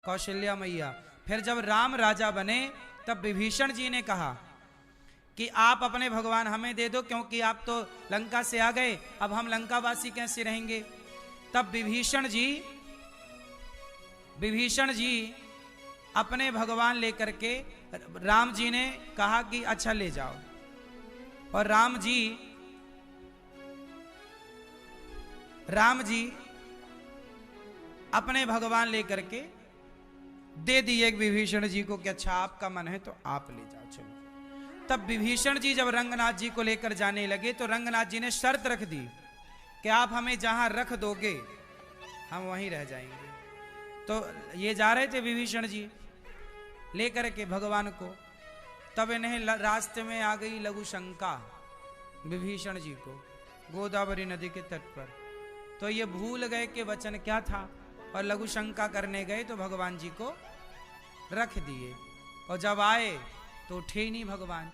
कौशल्या मैया। फिर जब राम राजा बने तब विभीषण जी ने कहा कि आप अपने भगवान हमें दे दो, क्योंकि आप तो लंका से आ गए, अब हम लंकावासी कैसे रहेंगे। तब विभीषण जी अपने भगवान लेकर के राम जी ने कहा कि अच्छा ले जाओ, और राम जी अपने भगवान लेकर के दे दिए विभीषण जी को कि अच्छा आपका मन है तो आप ले जाओ, चलो। तब विभीषण जी जब रंगनाथ जी को लेकर जाने लगे तो रंगनाथ जी ने शर्त रख दी कि आप हमें जहां रख दोगे हम वहीं रह जाएंगे। तो ये जा रहे थे विभीषण जी लेकर के भगवान को, तब इन्हें रास्ते में आ गई लघु शंका विभीषण जी को गोदावरी नदी के तट पर। तो ये भूल गए कि वचन क्या था और लघु शंका करने गए तो भगवान जी को रख दिए, और जब आए तो उठे ही नहीं भगवान।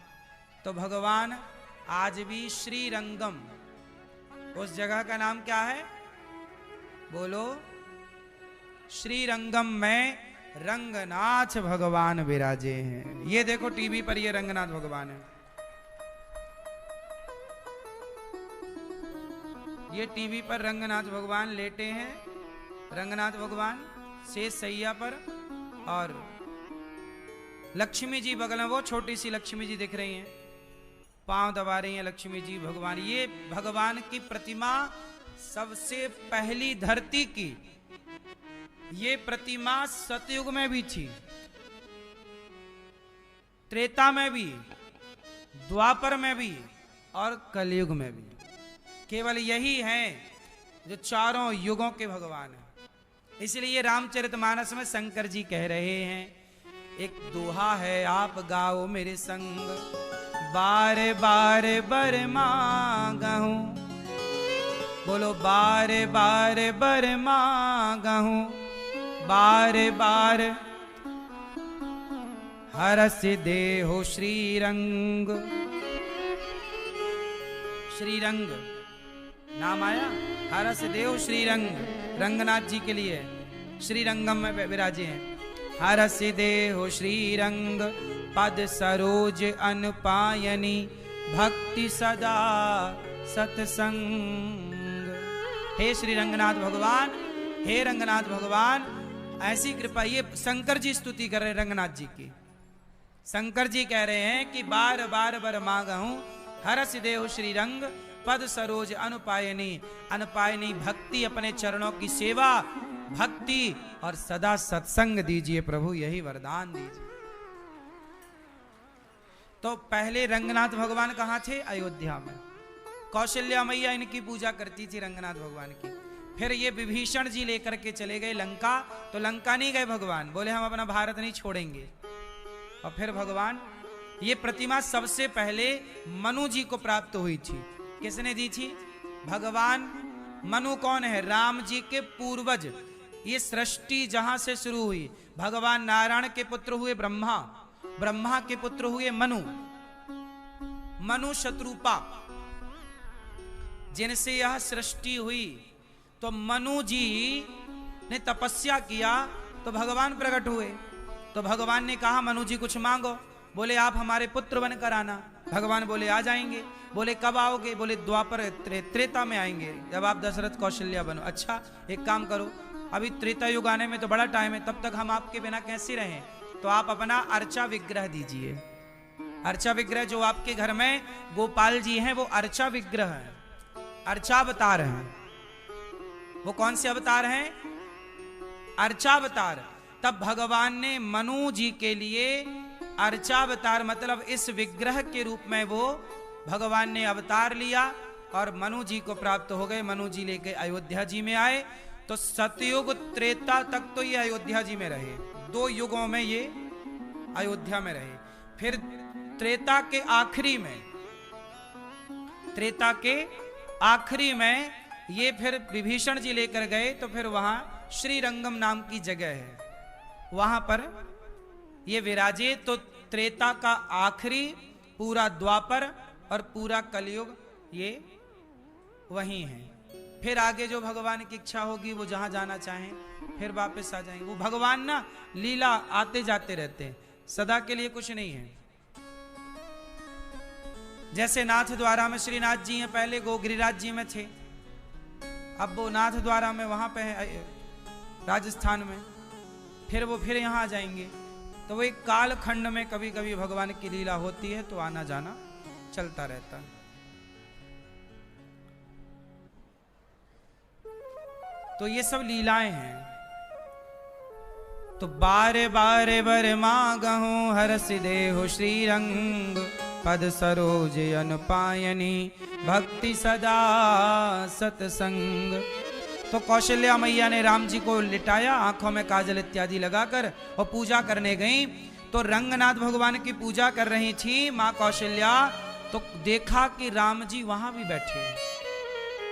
तो भगवान आज भी श्रीरंगम, उस जगह का नाम क्या है बोलो, श्रीरंगम में रंगनाथ भगवान विराजे हैं। ये देखो टीवी पर ये रंगनाथ भगवान है, ये टीवी पर रंगनाथ भगवान लेटे हैं, रंगनाथ भगवान शेष सैया पर, और लक्ष्मी जी बगल में, वो छोटी सी लक्ष्मी जी दिख रही हैं, पांव दबा रही हैं लक्ष्मी जी भगवान। ये भगवान की प्रतिमा सबसे पहली धरती की, ये प्रतिमा सतयुग में भी थी, त्रेता में भी, द्वापर में भी और कलयुग में भी। केवल यही हैं जो चारों युगों के भगवान हैं। इसलिए रामचरितमानस में शंकर जी कह रहे हैं, एक दोहा है आप गाओ मेरे संग, बार बार बर मांगहूं, बोलो बार बार बर मांगहूं, बार बार हरस देहो श्रीरंग। श्रीरंग नाम आया, हरस देव श्रीरंग, रंगनाथ जी के लिए श्रीरंगम में विराजे हैं। हरस देहो श्रीरंग पद सरोज अनुपायनी, भक्ति सदा सत्संग। हे श्री रंगनाथ भगवान, हे रंगनाथ भगवान, ऐसी कृपा। ये शंकर जी स्तुति कर रहे हैं रंगनाथ जी की। शंकर जी कह रहे हैं कि बार बार बर मांगहूं, हरस देव श्रीरंग पद सरोज अनुपायनी। अनुपायनी भक्ति, अपने चरणों की सेवा, भक्ति और सदा सत्संग दीजिए प्रभु, यही वरदान दीजिए। तो पहले रंगनाथ भगवान कहाँ थे? अयोध्या में। कौशल्या मैया इनकी पूजा करती थी रंगनाथ भगवान की। फिर ये विभीषण जी लेकर के चले गए लंका, तो लंका नहीं गए भगवान, बोले हम अपना भारत नहीं छोड़ेंगे। और फिर भगवान, ये प्रतिमा सबसे पहले मनु जी को प्राप्त हुई थी। किसने दी थी? भगवान। मनु कौन है? राम जी के पूर्वज। ये सृष्टि जहां से शुरू हुई, भगवान नारायण के पुत्र हुए ब्रह्मा, ब्रह्मा के पुत्र हुए मनु, मनु शत्रुपा, जिनसे यह सृष्टि हुई। तो मनु जी ने तपस्या किया तो भगवान प्रकट हुए। तो भगवान ने कहा मनु जी कुछ मांगो, बोले आप हमारे पुत्र बनकर आना। भगवान बोले आ जाएंगे। बोले कब आओगे? बोले द्वापर त्रेता में आएंगे, जब आप दशरथ कौशल्या बनो। अच्छा एक काम करो, अभी त्रेता युग आने में तो बड़ा टाइम है, तब तक हम आपके बिना कैसे रहें? तो आप अपना अर्चा विग्रह दीजिए। अर्चा विग्रह जो आपके घर में गोपाल जी हैं वो अर्चा विग्रह है, अर्चा अवतार हैं। वो कौन से अवतार हैं? अर्चा अवतार। तब भगवान ने मनु जी के लिए अर्चा अवतार, मतलब इस विग्रह के रूप में वो भगवान ने अवतार लिया और मनु जी को प्राप्त हो गए। मनु जी लेके अयोध्या जी में आए। तो सतयुग त्रेता तक तो ये अयोध्या जी में रहे, 2 युगों में ये अयोध्या में रहे। फिर त्रेता के आखिरी में, त्रेता के आखिरी में ये फिर विभीषण जी लेकर गए। तो फिर वहां श्रीरंगम नाम की जगह है, वहां पर ये विराजे। तो त्रेता का आखिरी, पूरा द्वापर और पूरा कलयुग ये वहीं है। फिर आगे जो भगवान की इच्छा होगी वो जहां जाना चाहें फिर वापस आ जाएंगे। वो भगवान ना लीला आते जाते रहते हैं, सदा के लिए कुछ नहीं है। जैसे नाथ द्वारा में श्रीनाथ जी हैं, पहले गो गिरिराज जी में थे, अब वो नाथ द्वारा में वहां पे है राजस्थान में, फिर वो फिर यहां आ जाएंगे। तो वो एक काल खंड में कभी कभी भगवान की लीला होती है, तो आना जाना चलता रहता है। तो ये सब लीलाएं हैं। तो बारे बारे बर मागहु हरस देहु श्रीरंग, पद सरोज अनुपायनी भक्ति सदा सतसंग। तो कौशल्या मैया ने राम जी को लिटाया, आंखों में काजल इत्यादि लगाकर, और पूजा करने गई। तो रंगनाथ भगवान की पूजा कर रही थी माँ कौशल्या, तो देखा कि राम जी वहां भी बैठे हैं,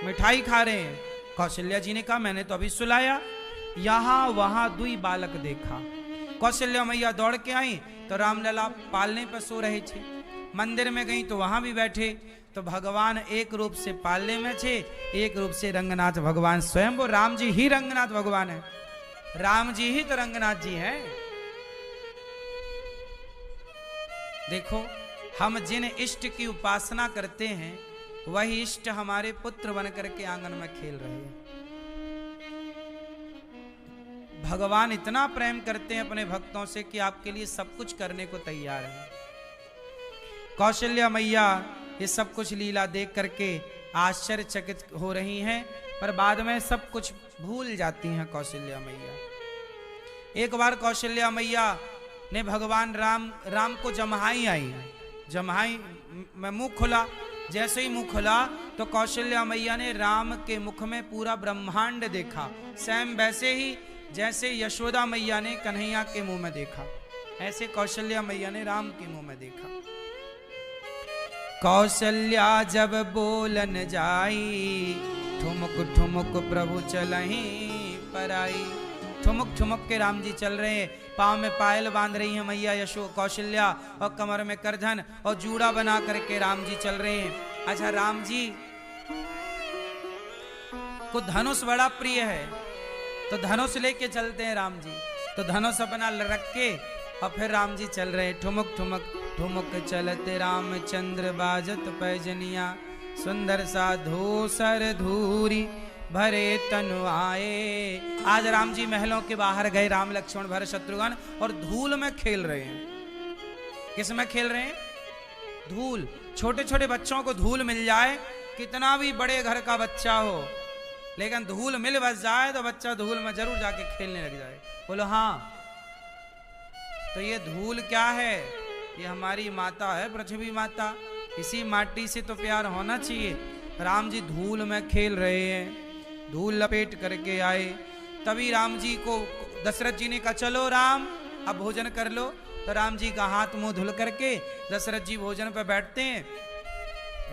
मिठाई खा रहे हैं। कौशल्या जी ने कहा मैंने तो अभी सुलाया। यहां वहां दुई बालक देखा। कौशल्या मैया दौड़ के आई तो रामलला पालने पर सो रहे थे। मंदिर में गई तो वहां भी बैठे। तो भगवान एक रूप से पालने में थे, एक रूप से रंगनाथ भगवान स्वयं, वो राम जी ही रंगनाथ भगवान है, राम जी ही तो रंगनाथ जी हैं। देखो, हम जिन इष्ट की उपासना करते हैं वही इष्ट हमारे पुत्र बन करके आंगन में खेल रहे हैं। भगवान इतना प्रेम करते हैं अपने भक्तों से कि आपके लिए सब कुछ करने को तैयार है। कौशल्या मैया ये सब कुछ लीला देख करके आश्चर्यचकित हो रही हैं, पर बाद में सब कुछ भूल जाती हैं कौशल्या मैया। एक बार कौशल्या मैया ने भगवान राम को जम्हाई आई, जम्हाई में मुंह खुला। जैसे ही मुंह खुला तो कौशल्या मैया ने राम के मुख में पूरा ब्रह्मांड देखा, सेम वैसे ही जैसे यशोदा मैया ने कन्हैया के मुंह में देखा, ऐसे कौशल्या मैया ने राम के मुंह में देखा। कौशल्या जब बोलन जाई, ठुमुक ठुमुक प्रभु चलहि पराई। ठुमुक ठुमुक के राम जी चल रहे हैं, पाँव में पायल बांध रही है मैया यशो कौशल्या, और कमर में करधन और जूड़ा बना करके राम जी चल रहे हैं। अच्छा, राम जी को धनुष बड़ा प्रिय है, तो धनुष लेके चलते हैं राम जी। तो धनुष अपना रख के और फिर राम जी चल रहे, ठुमुक ठुमुक ठुमुक चलते रामचंद्र बाजत पैजनिया, सुंदर सा धूसर धूरी भरे तनु आए। आज राम जी महलों के बाहर गए, राम लक्ष्मण भरत शत्रुघ्न, और धूल में खेल रहे हैं। किस में खेल रहे हैं? धूल। छोटे छोटे बच्चों को धूल मिल जाए, कितना भी बड़े घर का बच्चा हो, लेकिन धूल मिल बस जाए तो बच्चा धूल में जरूर जाके खेलने लग जाए। बोलो हाँ। तो ये धूल क्या है? ये हमारी माता है, पृथ्वी माता। इसी माटी से तो प्यार होना चाहिए। राम जी धूल में खेल रहे हैं, धूल लपेट करके आए। तभी राम जी को दशरथ जी ने कहा चलो राम अब भोजन कर लो। तो राम जी का हाथ मुंह धुल करके दशरथ जी भोजन पर बैठते हैं।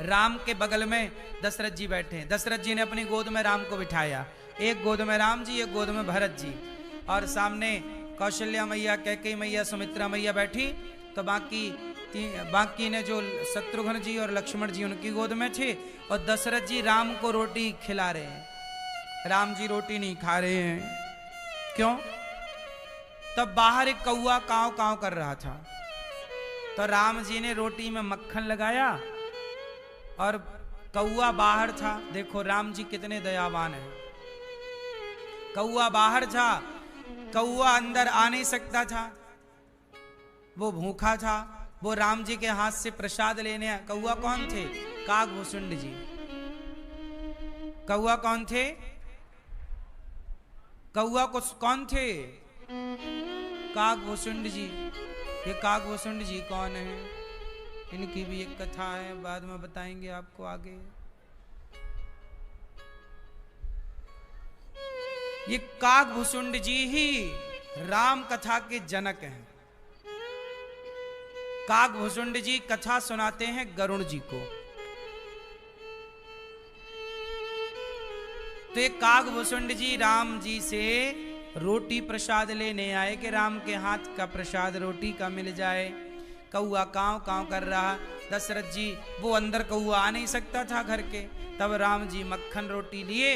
राम के बगल में दशरथ जी बैठे हैं। दशरथ जी ने अपनी गोद में राम को बिठाया, एक गोद में राम जी, एक गोद में भरत जी, और सामने कौशल्या मैया, कैकेयी मैया, सुमित्रा मैया बैठी। तो बाकी ने जो शत्रुघ्न जी और लक्ष्मण जी उनकी गोद में थे, और दशरथ जी राम को रोटी खिला रहे हैं। राम जी रोटी नहीं खा रहे हैं, क्यों? तब बाहर एक कौआ काव काव कर रहा था। तो राम जी ने रोटी में मक्खन लगाया और कौआ बाहर था। देखो राम जी कितने दयावान हैं। कौआ बाहर था, कौआ अंदर आ नहीं सकता था, वो भूखा था। वो राम जी के हाथ से प्रसाद लेने आया। कौआ कौन थे? काकभूषुंड जी। कौआ कौन थे? कौआ को कौन थे? काकभूषुंड जी। ये काकभूषुंड जी कौन है? इनकी भी एक कथा है, बाद में बताएंगे आपको आगे। ये काकभूषुंड जी ही राम कथा के जनक हैं। काकभूषुंड जी कथा सुनाते हैं गरुड़ जी को। तो एक काकभूषुंड जी राम जी से रोटी प्रसाद लेने आए कि राम के हाथ का प्रसाद रोटी का मिल जाए। कौआ काँव काँव कर रहा। दशरथ जी वो अंदर कौआ आ नहीं सकता था घर के, तब राम जी मक्खन रोटी लिए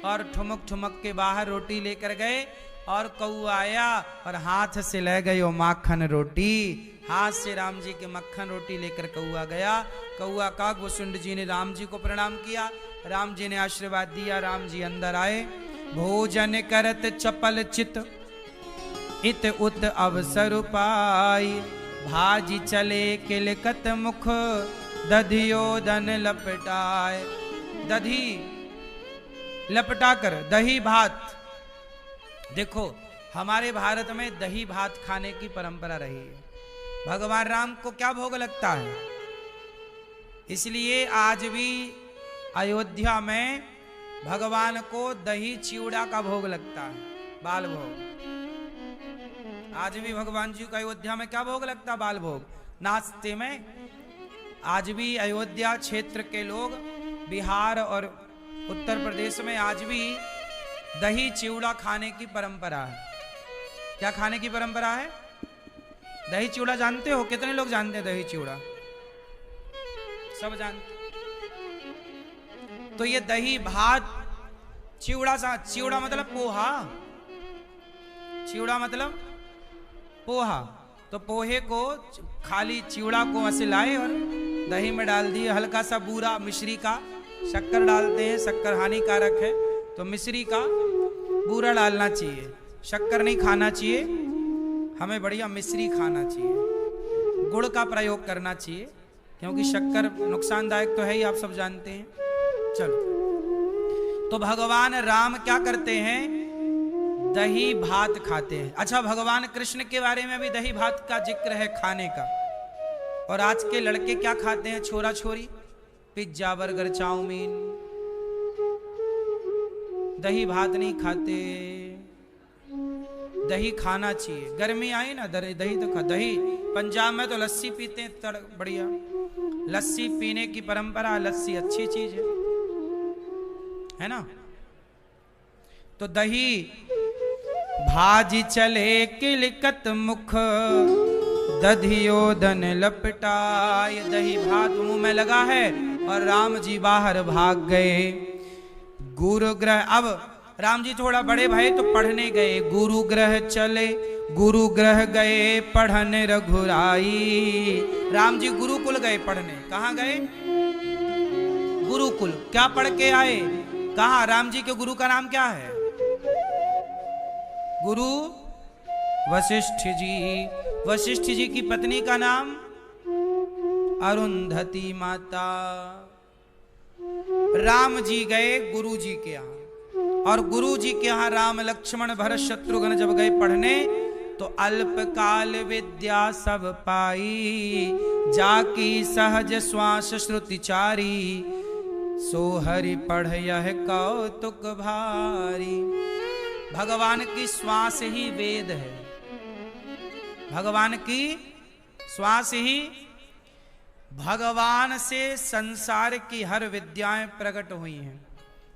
और ठुमक ठुमक के बाहर रोटी लेकर गए और कौआ आया और हाथ से ले गए वो माखन रोटी। हाथ से राम जी के मक्खन रोटी लेकर कौआ गया। कौआ का वसुंड जी ने राम जी को प्रणाम किया, राम जी ने आशीर्वाद दिया, राम जी अंदर आए। भोजन करत चपल चित इत उत अवसर पाई, भाजी चले किलकत मुख दधियो दन लपटाए। दधी लपटा कर दही भात, देखो हमारे भारत में दही भात खाने की परंपरा रही है। भगवान राम को क्या भोग लगता है, इसलिए आज भी अयोध्या में भगवान को दही चिवड़ा का भोग लगता है, बाल भोग। आज भी भगवान जी को अयोध्या में क्या भोग लगता है, बाल भोग। नाश्ते में आज भी अयोध्या क्षेत्र के लोग, बिहार और उत्तर प्रदेश में आज भी दही चिवड़ा खाने की परंपरा है। क्या खाने की परंपरा है, दही चिवड़ा जानते हो? कितने लोग जानते हैं दही चिवड़ा? सब जानते। तो ये दही भात चिवड़ा सा, चिवड़ा मतलब पोहा, चिवड़ा मतलब पोहा। तो पोहे को खाली चिवड़ा को ऐसे लाए और दही में डाल दिए, हल्का सा बूरा मिश्री का, शक्कर डालते हैं, शक्कर हानिकारक है तो मिश्री का बूरा डालना चाहिए, शक्कर नहीं खाना चाहिए, हमें बढ़िया मिश्री खाना चाहिए, गुड़ का प्रयोग करना चाहिए, क्योंकि शक्कर नुकसानदायक तो है ही, आप सब जानते हैं। चलो, तो भगवान राम क्या करते हैं, दही भात खाते हैं। अच्छा, भगवान कृष्ण के बारे में भी दही भात का जिक्र है खाने का। और आज के लड़के क्या खाते हैं, छोरा छोरी, पिज्जा बर्गर चाउमीन, दही भात नहीं खाते। दही खाना चाहिए, गर्मी आई ना, दही तो खा। दही पंजाब में तो लस्सी पीते हैं, बढ़िया लस्सी पीने की परंपरा, लस्सी अच्छी चीज है ना। तो दही भाजी चले किलकत मुख दधियो दन लपटाए। दही भात मुंह में लगा है और राम जी बाहर भाग गए। गुरु ग्रह, अब राम जी थोड़ा बड़े भाई तो पढ़ने गए। गुरु ग्रह चले, गुरु ग्रह गए पढ़न रघुराई। राम जी गुरुकुल गए पढ़ने। कहाँ गए, गुरुकुल। क्या पढ़ के आए, कहा? राम जी के गुरु का नाम क्या है, गुरु वशिष्ठ जी। वशिष्ठ जी की पत्नी का नाम अरुंधति माता। राम जी गए गुरु जी के यहाँ, और गुरु जी के यहाँ राम लक्ष्मण भरत शत्रुघ्न जब गए पढ़ने तो अल्पकाल विद्या सब पाई। जाकी सहज श्वास श्रुतिचारी, सो हरि पढ़ यह कौतुक भारी। भगवान की श्वास ही वेद है, भगवान की श्वास ही, भगवान से संसार की हर विद्याएं प्रकट हुई हैं।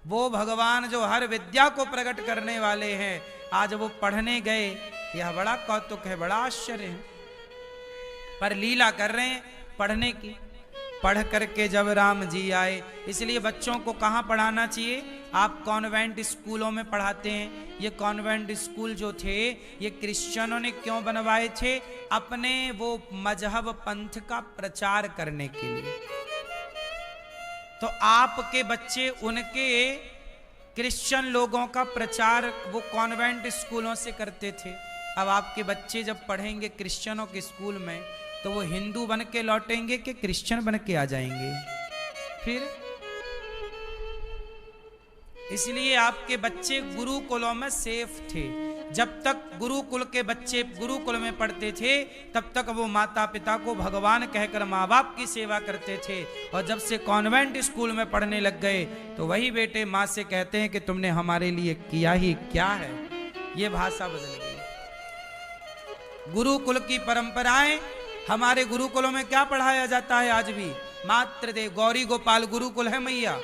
वो भगवान जो हर विद्या को प्रकट करने वाले हैं, आज वो पढ़ने गए, यह बड़ा कौतुक है, बड़ा आश्चर्य है। पर लीला कर रहे हैं पढ़ने की। पढ़ करके जब राम जी आए, इसलिए बच्चों को कहाँ पढ़ाना चाहिए, आप कॉन्वेंट स्कूलों में पढ़ाते हैं। ये कॉन्वेंट स्कूल जो थे ये क्रिश्चियनों ने क्यों बनवाए थे, अपने वो मजहब पंथ का प्रचार करने के लिए। तो आपके बच्चे उनके क्रिश्चियन लोगों का प्रचार वो कॉन्वेंट स्कूलों से करते थे। अब आपके बच्चे जब पढ़ेंगे क्रिश्चियनों के स्कूल में तो वो हिंदू बन के लौटेंगे कि क्रिश्चियन बन के आ जाएंगे फिर। इसलिए आपके बच्चे गुरुकुलों में सेफ थे। जब तक गुरुकुल के बच्चे गुरुकुल में पढ़ते थे तब तक वो माता पिता को भगवान कहकर माँ बाप की सेवा करते थे, और जब से कॉन्वेंट स्कूल में पढ़ने लग गए तो वही बेटे माँ से कहते हैं कि तुमने हमारे लिए किया ही क्या है। ये भाषा बदल गई। गुरुकुल की परंपराएं, हमारे गुरुकुलों में क्या पढ़ाया जाता है आज भी, मातृदेव गौरी गोपाल गुरुकुल है मैया,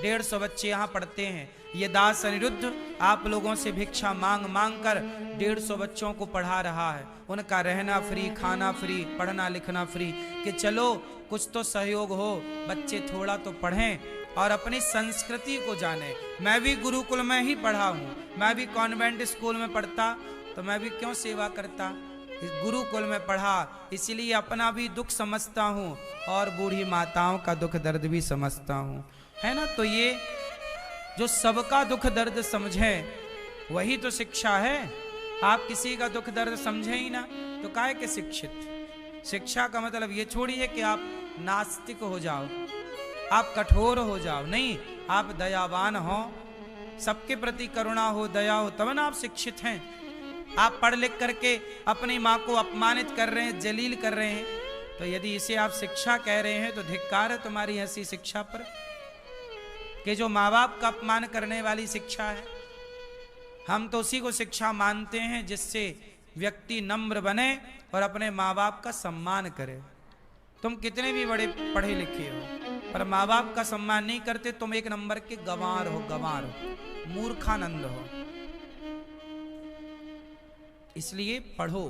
150 बच्चे यहाँ पढ़ते हैं। ये दास अनिरुद्ध आप लोगों से भिक्षा मांग मांग कर 150 बच्चों को पढ़ा रहा है। उनका रहना फ्री, खाना फ्री, पढ़ना लिखना फ्री, कि चलो कुछ तो सहयोग हो, बच्चे थोड़ा तो पढ़ें और अपनी संस्कृति को जाने। मैं भी गुरुकुल में ही पढ़ा हूँ, मैं भी कॉन्वेंट स्कूल में पढ़ता तो मैं भी क्यों सेवा करता। इस गुरुकुल में पढ़ा इसलिए अपना भी दुख समझता हूँ और बूढ़ी माताओं का दुख दर्द भी समझता हूँ, है ना। तो ये जो सबका दुख दर्द समझे वही तो शिक्षा है। आप किसी का दुख दर्द समझे ही ना तो काहे के शिक्षित। शिक्षा का मतलब ये छोड़िए कि आप नास्तिक हो जाओ, आप कठोर हो जाओ, नहीं, आप दयावान हो, सबके प्रति करुणा हो, दया हो, तब ना आप शिक्षित हैं। आप पढ़ लिख करके अपनी माँ को अपमानित कर रहे हैं, जलील कर रहे हैं, तो यदि इसे आप शिक्षा कह रहे हैं तो धिक्कार है तुम्हारी ऐसी शिक्षा पर, कि जो माँ बाप का अपमान करने वाली शिक्षा है। हम तो उसी को शिक्षा मानते हैं जिससे व्यक्ति नम्र बने और अपने माँ बाप का सम्मान करे। तुम कितने भी बड़े पढ़े लिखे हो पर माँ बाप का सम्मान नहीं करते, तुम एक नंबर के गंवार हो, गंवार हो, मूर्खानंद हो। इसलिए पढ़ो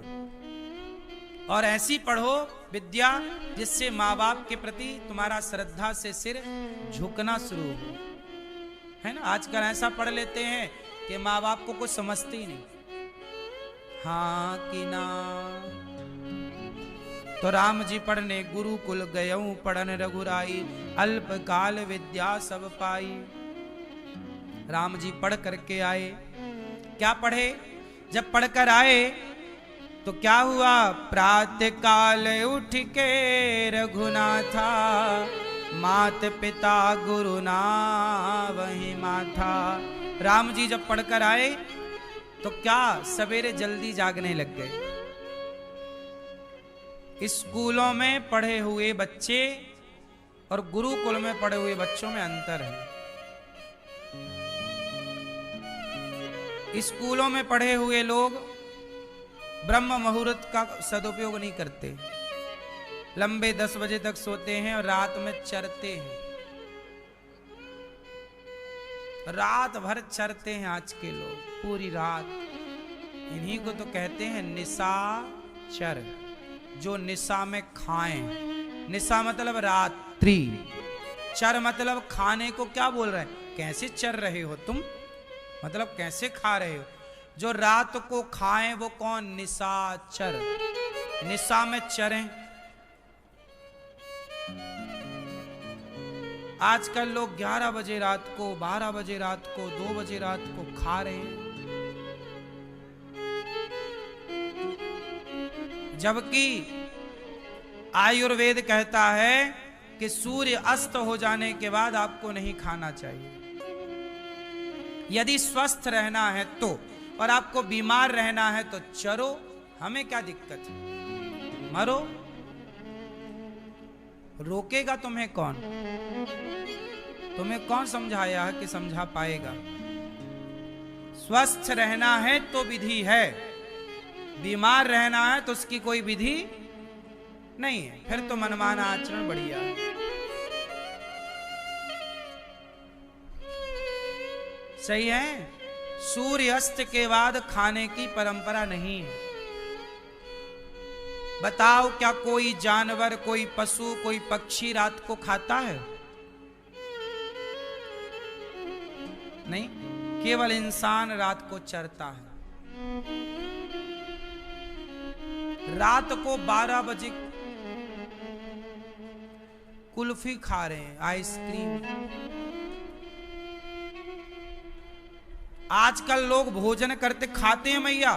और ऐसी पढ़ो विद्या जिससे माँ बाप के प्रति तुम्हारा श्रद्धा से सिर झुकना शुरू हो, है ना। आजकल ऐसा पढ़ लेते हैं कि माँ बाप को कुछ समझते ही नहीं। हाँ कि ना। तो राम जी पढ़ने गुरुकुल गयऊं, पढ़न रघुराई, अल्प काल विद्या सब पाई। राम जी पढ़ करके आए। क्या पढ़े? जब पढ़कर आए तो क्या हुआ? प्रातः काल उठ के रघुनाथा, मात पिता गुरु ना वही माथा। राम जी जब पढ़कर आए तो क्या सवेरे जल्दी जागने लग गए। स्कूलों में पढ़े हुए बच्चे और गुरुकुल में पढ़े हुए बच्चों में अंतर है। स्कूलों में पढ़े हुए लोग ब्रह्म मुहूर्त का सदुपयोग नहीं करते, लंबे 10 बजे तक सोते हैं और रात में चरते हैं, रात भर चरते हैं आज के लोग, पूरी रात। इन्हीं को तो कहते हैं निशाचर, जो निशा में खाएं। निशा मतलब रात्रि, चर मतलब खाने को क्या बोल रहे हैं? कैसे चर रहे हो तुम, मतलब कैसे खा रहे हो। जो रात को खाएं वो कौन? निशाचर, निशा में चरें। आजकल लोग 11 बजे रात को, 12 बजे रात को, 2 बजे रात को खा रहे हैं, जबकि आयुर्वेद कहता है कि सूर्य अस्त हो जाने के बाद आपको नहीं खाना चाहिए। यदि स्वस्थ रहना है तो, और आपको बीमार रहना है तो चरो, हमें क्या दिक्कत है, मरो। रोकेगा तुम्हें कौन? तुम्हें कौन समझाया है कि समझा पाएगा? स्वस्थ रहना है तो विधि है, बीमार रहना है तो उसकी कोई विधि नहीं है, फिर तो मनमाना आचरण बढ़िया है। सही है। सूर्यास्त के बाद खाने की परंपरा नहीं है। बताओ क्या कोई जानवर, कोई पशु, कोई पक्षी रात को खाता है? नहीं, केवल इंसान रात को चरता है। रात को 12 बजे कुल्फी खा रहे हैं, आइसक्रीम। आजकल लोग भोजन करते खाते हैं मैया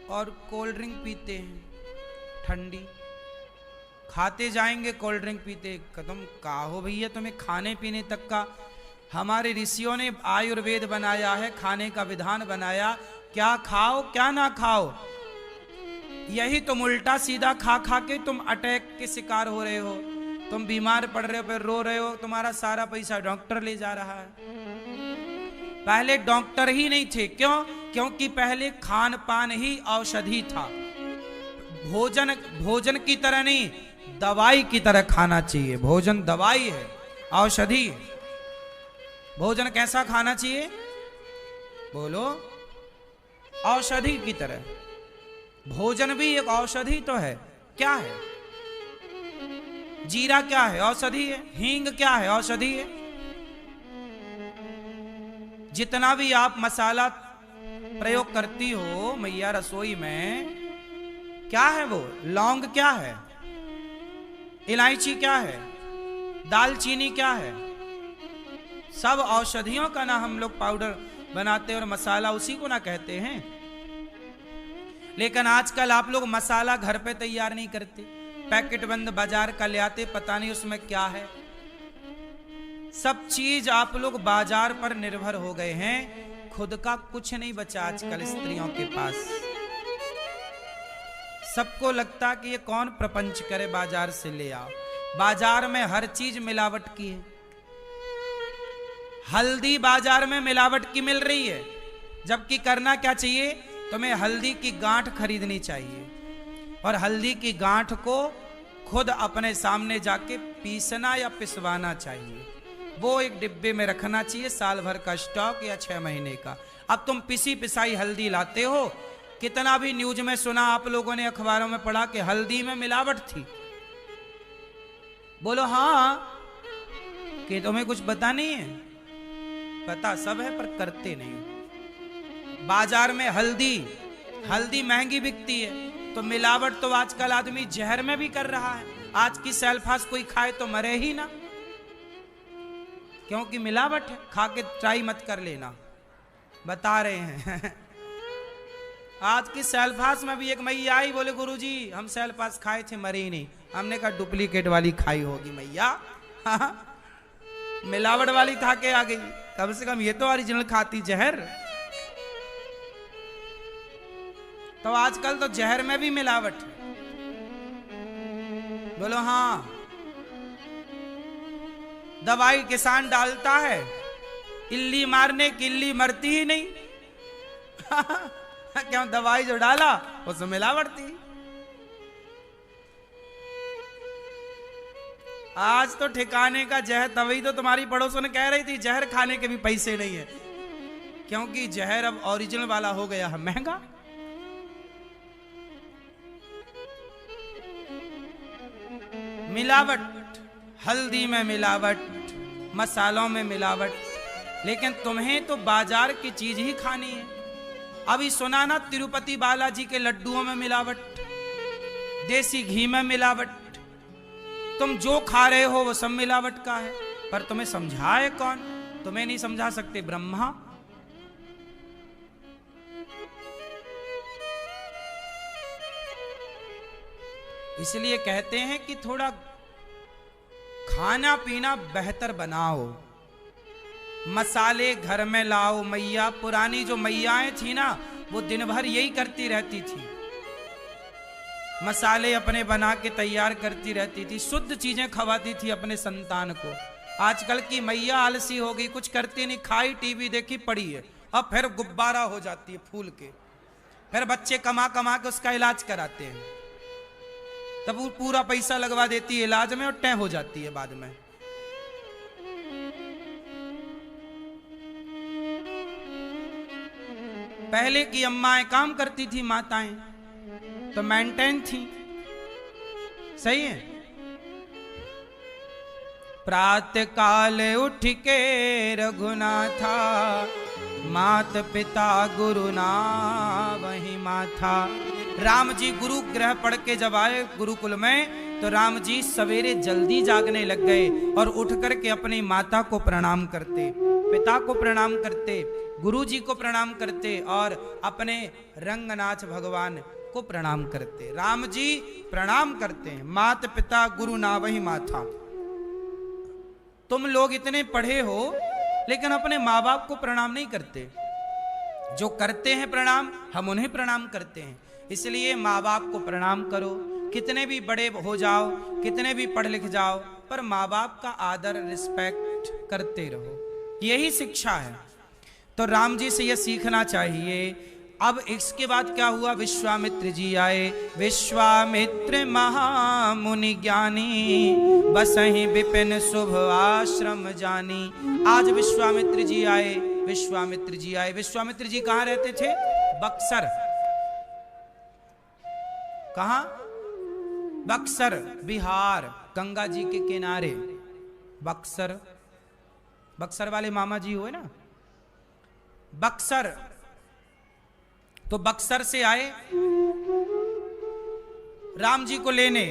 और कोल्ड ड्रिंक पीते हैं ठंडी, खाते जाएंगे कोल्ड ड्रिंक पीते। कदम का हो भैया तुम्हें खाने पीने तक का। हमारे ऋषियों ने आयुर्वेद बनाया है, खाने का विधान बनाया, क्या खाओ क्या ना खाओ। यही तुम उल्टा सीधा खा खा के तुम अटैक के शिकार हो रहे हो, तुम बीमार पड़ रहे हो, फिर रो रहे हो, तुम्हारा सारा पैसा डॉक्टर ले जा रहा है। पहले डॉक्टर ही नहीं थे, क्यों? क्योंकि पहले खान पान ही औषधि था। भोजन की तरह नहीं, दवाई की तरह खाना चाहिए। भोजन दवाई है, औषधि। भोजन कैसा खाना चाहिए? बोलो, औषधि की तरह। भोजन भी एक औषधि तो है। क्या है? जीरा क्या है? औषधि है। हींग क्या है? औषधि है। जितना भी आप मसाला प्रयोग करती हो मैया रसोई में, क्या है वो? लौंग क्या है? इलायची क्या है? दालचीनी क्या है? सब औषधियों का ना हम लोग पाउडर बनाते और मसाला उसी को ना कहते हैं। लेकिन आजकल आप लोग मसाला घर पे तैयार नहीं करते, पैकेट बंद बाजार का ले आते, पता नहीं उसमें क्या है। सब चीज आप लोग बाजार पर निर्भर हो गए हैं, खुद का कुछ नहीं बचा आजकल स्त्रियों के पास। सबको लगता कि ये कौन प्रपंच करे, बाजार से ले आओ। बाजार में हर चीज मिलावट की है। हल्दी बाजार में मिलावट की मिल रही है, जबकि करना क्या चाहिए? तुम्हें हल्दी की गांठ खरीदनी चाहिए और हल्दी की गांठ को खुद अपने सामने जाके पीसना या पिसवाना चाहिए। वो एक डिब्बे में रखना चाहिए, साल भर का स्टॉक या 6 महीने का। अब तुम पिसी पिसाई हल्दी लाते हो। कितना भी न्यूज में सुना, आप लोगों ने अखबारों में पढ़ा कि हल्दी में मिलावट थी। बोलो हाँ, कि तुम्हें कुछ पता नहीं है? पता सब है पर करते नहीं। बाजार में हल्दी महंगी बिकती है, तो मिलावट तो आजकल आदमी जहर में भी कर रहा है। आज की सेल्फास कोई खाए तो मरे ही ना, क्योंकि मिलावट है। खा के ट्राई मत कर लेना, बता रहे हैं। आज की सेल्फास में भी एक मैया आई, बोले गुरुजी हम सेल्फास खाए थे, मरे ही नहीं। हमने कहा डुप्लीकेट वाली खाई होगी मैया। मिलावट वाली खा के आ गई, कम से कम ये तो ओरिजिनल खाती जहर। तो आजकल तो जहर में भी मिलावट है। बोलो हाँ। दवाई किसान डालता है इल्ली मारने की, इल्ली मरती ही नहीं। क्यों? दवाई जो डाला उसमें मिलावट थी। आज तो ठिकाने का जहर। तभी तो तुम्हारी पड़ोसन कह रही थी जहर खाने के भी पैसे नहीं है, क्योंकि जहर अब ओरिजिनल वाला हो गया है महंगा। मिलावट, हल्दी में मिलावट, मसालों में मिलावट। लेकिन तुम्हें तो बाजार की चीज ही खानी है। अभी सुना ना, तिरुपति बालाजी के लड्डुओं में मिलावट, देसी घी में मिलावट। तुम जो खा रहे हो वो सब मिलावट का है, पर तुम्हें समझाए कौन? तुम्हें नहीं समझा सकते ब्रह्मा। इसलिए कहते हैं कि थोड़ा खाना पीना बेहतर बनाओ, मसाले घर में लाओ। मैया, पुरानी जो मैयाएं थी ना, वो दिन भर यही करती रहती थी, मसाले अपने बना के तैयार करती रहती थी, शुद्ध चीजें खवाती थी अपने संतान को। आजकल की मैया आलसी हो गई, कुछ करती नहीं, खाई टीवी देखी पड़ी है, अब फिर गुब्बारा हो जाती है फूल के। फिर बच्चे कमा कमा के उसका इलाज कराते हैं, तब वो पूरा पैसा लगवा देती है इलाज में और टै हो जाती है बाद में। पहले की अम्माएं काम करती थी, माताएं तो मेंटेन थी। सही है। प्रातः काल उठ के रघुनाथा, मात पिता गुरु ना वही माथा। राम जी गुरु ग्रह पढ़ के जब आए गुरुकुल में, तो राम जी सवेरे जल्दी जागने लग गए और उठ करके अपनी माता को प्रणाम करते, पिता को प्रणाम करते, गुरु जी को प्रणाम करते और अपने रंगनाथ भगवान को प्रणाम करते। राम जी प्रणाम करते हैं, मात पिता गुरु ना वही माथा। तुम लोग इतने पढ़े हो लेकिन अपने माँ बाप को प्रणाम नहीं करते। जो करते हैं प्रणाम, हम उन्हें प्रणाम करते हैं। इसलिए माँ बाप को प्रणाम करो, कितने भी बड़े हो जाओ, कितने भी पढ़ लिख जाओ, पर माँ बाप का आदर रिस्पेक्ट करते रहो। यही शिक्षा है। तो राम जी से यह सीखना चाहिए। अब इसके बाद क्या हुआ, विश्वामित्र जी आए। विश्वामित्र महामुनि ज्ञानी, बसहि विपिन शुभ आश्रम जानी। आज विश्वामित्र जी आए, विश्वामित्र जी आए। विश्वामित्र जी कहाँ रहते थे? बक्सर। कहाँ? बक्सर, बिहार, गंगा जी के किनारे। बक्सर, बक्सर वाले मामा जी हुए ना, बक्सर। तो बक्सर से आए राम जी को लेने।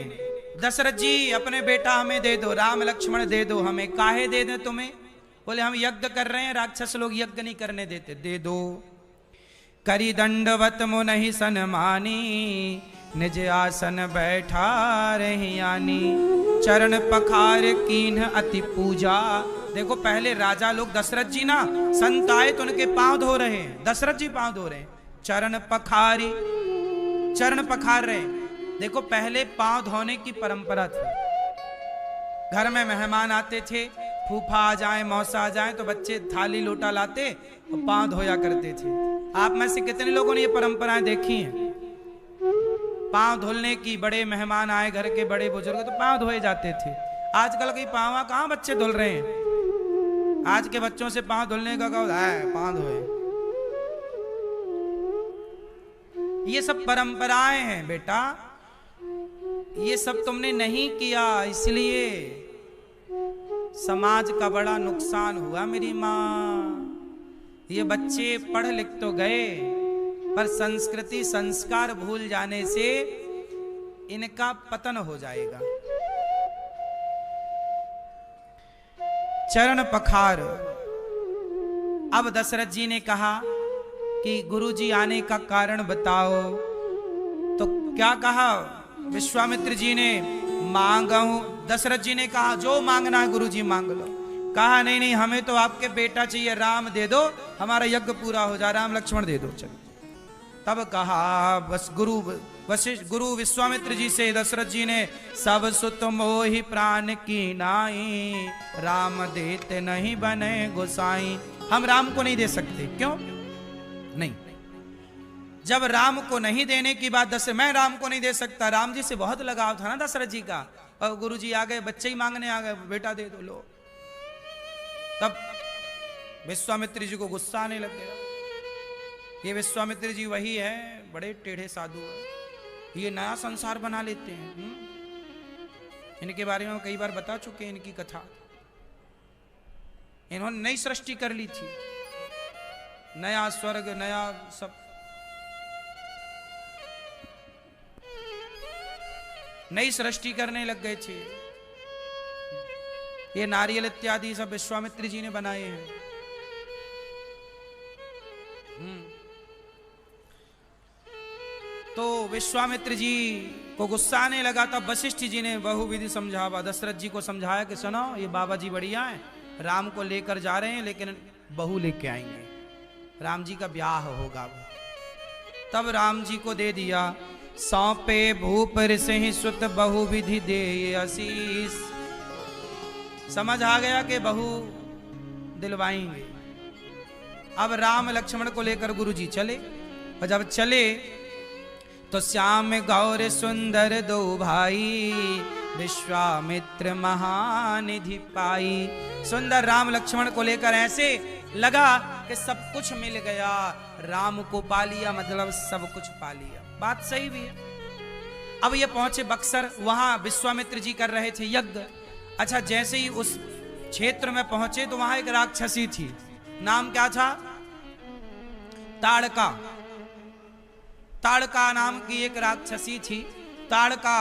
दशरथ जी अपने बेटा हमें दे दो, राम लक्ष्मण दे दो हमें। काहे दे दें तुम्हें? बोले हम यज्ञ कर रहे हैं, राक्षस लोग यज्ञ नहीं करने देते। दे दो। करी दंडवत मुनहि सनमानी, निज आसन बैठा रही आनी। चरण पखार कीन्ह अति पूजा। देखो पहले राजा लोग, दशरथ जी ना संत आए तो उनके पांव धो रहे हैं, दशरथ जी पांव धो रहे हैं। चरण पखारी, चरण पखार रहे। देखो पहले पांव धोने की परंपरा थी। घर में मेहमान आते थे, फूफा आ जाए, मौसा आ जाए, तो बच्चे थाली लोटा लाते और पांव धोया करते थे। आप में से कितने लोगों ने ये परंपराएं देखी हैं? पांव धुलने की, बड़े मेहमान आए घर के, बड़े बुजुर्ग, तो पांव धोए जाते थे। आजकल की पांव कहां बच्चे धुल रहे हैं? आज के बच्चों से पांव धुलने का कहो, पांव धोए। ये सब परंपराएं हैं बेटा, ये सब तुमने नहीं किया, इसलिए समाज का बड़ा नुकसान हुआ मेरी माँ। ये बच्चे पढ़ लिख तो गए, पर संस्कृति संस्कार भूल जाने से इनका पतन हो जाएगा। चरण पखार। अब दशरथ जी ने कहा कि गुरुजी आने का कारण बताओ। तो क्या कहा विश्वामित्र जी ने? मांगहूं। दशरथ जी ने कहा जो मांगना है गुरुजी मांग लो। कहा नहीं नहीं, हमें तो आपके बेटा चाहिए, राम दे दो, हमारा यज्ञ पूरा हो जाए, राम लक्ष्मण दे दो। चलो। तब कहा बस गुरु विश्वामित्र जी से दशरथ जी ने, सब सुत मोहि प्राण की नाई, राम देते नहीं बने गोसाई। हम राम को नहीं दे सकते। क्यों नहीं? जब राम को नहीं देने की बात, मैं राम को नहीं दे सकता, राम जी से बहुत लगाव था ना दशरथ जी का। और गुरु जी आ गए, बच्चे ही मांगने आ गए, बेटा दे दो, लो। तब विश्वामित्र जी को गुस्सा आने लग गया। ये विश्वामित्र जी वही है, बड़े टेढ़े साधु हैं, ये नया संसार बना लेते हैं। इनके बारे में कई बार बता चुके हैं इनकी कथा। इन्होंने नई सृष्टि कर ली थी, नया स्वर्ग, नया सब, नई सृष्टि करने लग गए थे। ये नारियल इत्यादि सब विश्वामित्र जी ने बनाए हैं। तो विश्वामित्र जी को गुस्सा आने लगा। तब वशिष्ठ जी ने बहुविधि समझावा, दशरथ जी को समझाया कि सुनो, ये बाबा जी बढ़िया है, राम को लेकर जा रहे हैं, लेकिन बहू लेके आएंगे, राम जी का ब्याह होगा। तब राम जी को दे दिया। सौंपे भूप ऋषि सुत बहुविधि दे आशीष। समझ आ गया कि बहू दिलवाएंगे। अब राम लक्ष्मण को लेकर गुरु जी चले, और जब चले तो श्याम गौर सुंदर दो भाई, विश्वामित्र महानिधि पाई। सुंदर राम लक्ष्मण को लेकर ऐसे लगा कि सब कुछ मिल गया, राम को पा लिया, मतलब सब कुछ पा लिया। बात सही भी है। अब ये पहुंचे बक्सर, वहां विश्वामित्र जी कर रहे थे यज्ञ। अच्छा, जैसे ही उस क्षेत्र में पहुंचे तो वहां एक राक्षसी थी, नाम क्या था? ताड़का। ताड़का नाम की एक राक्षसी थी। ताड़का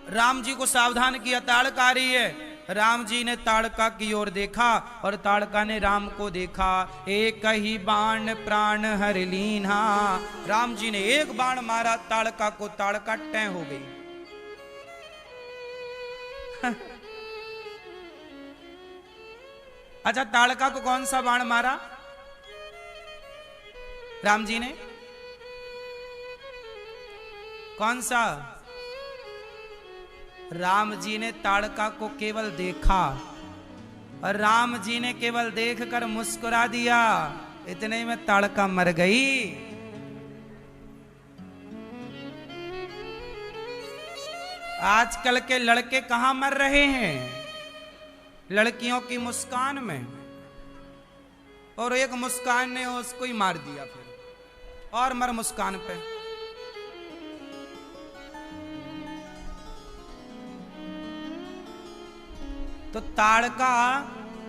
राम जी को सावधान किया, ताड़का आ रही है। राम जी ने ताड़का की ओर देखा और ताड़का ने राम को देखा। एक ही बाण प्राण हर लीन्हा। राम जी ने एक बाण मारा ताड़का को, ताड़का टै हो गई। अच्छा, ताड़का को कौन सा बाण मारा राम जी ने? कौन सा? राम जी ने ताड़का को केवल देखा और राम जी ने केवल देखकर मुस्कुरा दिया, इतने में ताड़का मर गई। आजकल के लड़के कहां मर रहे हैं? लड़कियों की मुस्कान में, और एक मुस्कान ने उसको ही मार दिया, फिर और मर मुस्कान पे। तो ताड़का,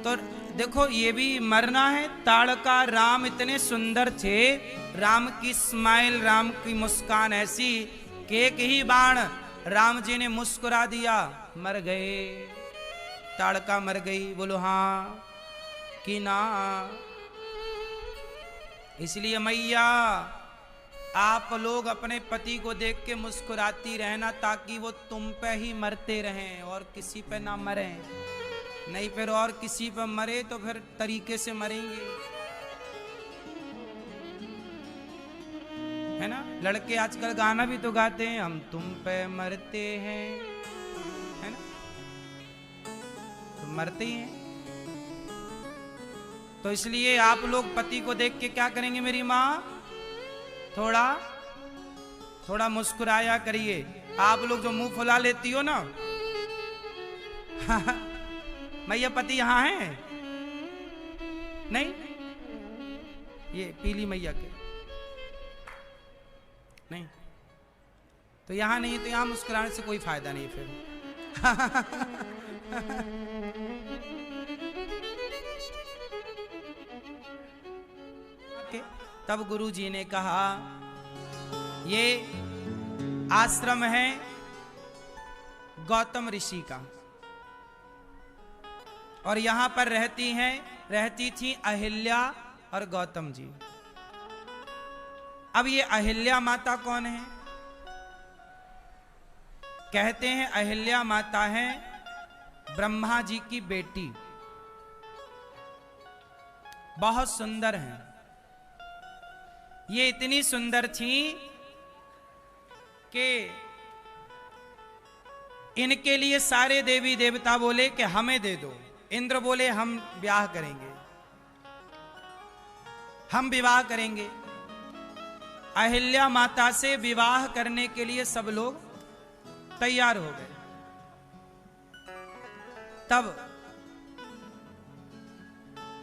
तो देखो ये भी मरना है। ताड़का राम इतने सुंदर थे, राम की स्माइल, राम की मुस्कान ऐसी कि एक ही बाण राम जी ने मुस्कुरा दिया, मर गए। ताड़का मर गई। बोलो हाँ कि ना? इसलिए मैया आप लोग अपने पति को देख के मुस्कुराती रहना, ताकि वो तुम पे ही मरते रहें और किसी पे ना मरें। नहीं फिर और किसी पे मरे तो फिर तरीके से मरेंगे, है ना। लड़के आजकल गाना भी तो गाते हैं, हम तुम पे मरते हैं, है ना, तो मरते ही हैं। तो इसलिए आप लोग पति को देख के क्या करेंगे मेरी माँ? थोड़ा थोड़ा मुस्कुराया करिए। आप लोग जो मुंह फुला लेती हो ना मैया पति यहां है नहीं? ये पीली मैया के नहीं, तो यहां नहीं, तो यहां मुस्कुराने से कोई फायदा नहीं फिर। तब गुरु जी ने कहा ये आश्रम है गौतम ऋषि का, और यहां पर रहती थी अहिल्या और गौतम जी। अब ये अहिल्या माता कौन है? कहते हैं अहिल्या माता है ब्रह्मा जी की बेटी, बहुत सुंदर हैं। ये इतनी सुंदर थी कि इनके लिए सारे देवी देवता बोले कि हमें दे दो। इंद्र बोले हम ब्याह करेंगे, हम विवाह करेंगे। अहिल्या माता से विवाह करने के लिए सब लोग तैयार हो गए। तब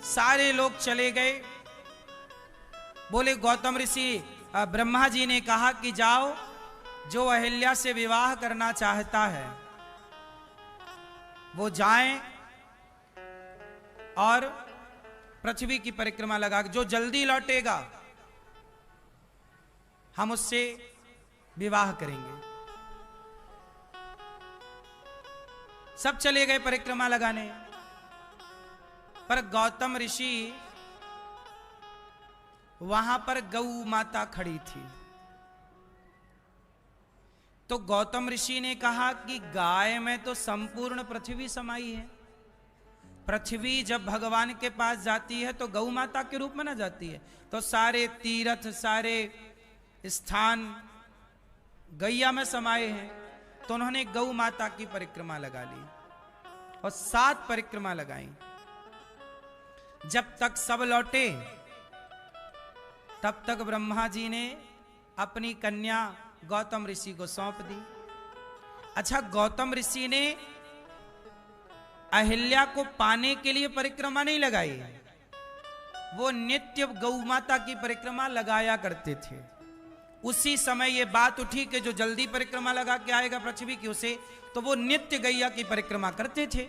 सारे लोग चले गए। बोले गौतम ऋषि, ब्रह्मा जी ने कहा कि जाओ, जो अहिल्या से विवाह करना चाहता है वो जाए और पृथ्वी की परिक्रमा लगा, जो जल्दी लौटेगा हम उससे विवाह करेंगे। सब चले गए परिक्रमा लगाने, पर गौतम ऋषि वहां पर गौ माता खड़ी थी। तो गौतम ऋषि ने कहा कि गाय में तो संपूर्ण पृथ्वी समाई है। पृथ्वी जब भगवान के पास जाती है तो गौ माता के रूप में ना जाती है, तो सारे तीर्थ, सारे स्थान गैया में समाये हैं। तो उन्होंने गौ माता की परिक्रमा लगा ली और 7 परिक्रमा लगाई। जब तक सब लौटे तब तक ब्रह्मा जी ने अपनी कन्या गौतम ऋषि को सौंप दी। अच्छा, गौतम ऋषि ने अहिल्या को पाने के लिए परिक्रमा नहीं लगाई, वो नित्य गौ माता की परिक्रमा लगाया करते थे। उसी समय ये बात उठी कि जो जल्दी परिक्रमा लगा के आएगा पृथ्वी की उसे, तो वो नित्य गैया की परिक्रमा करते थे।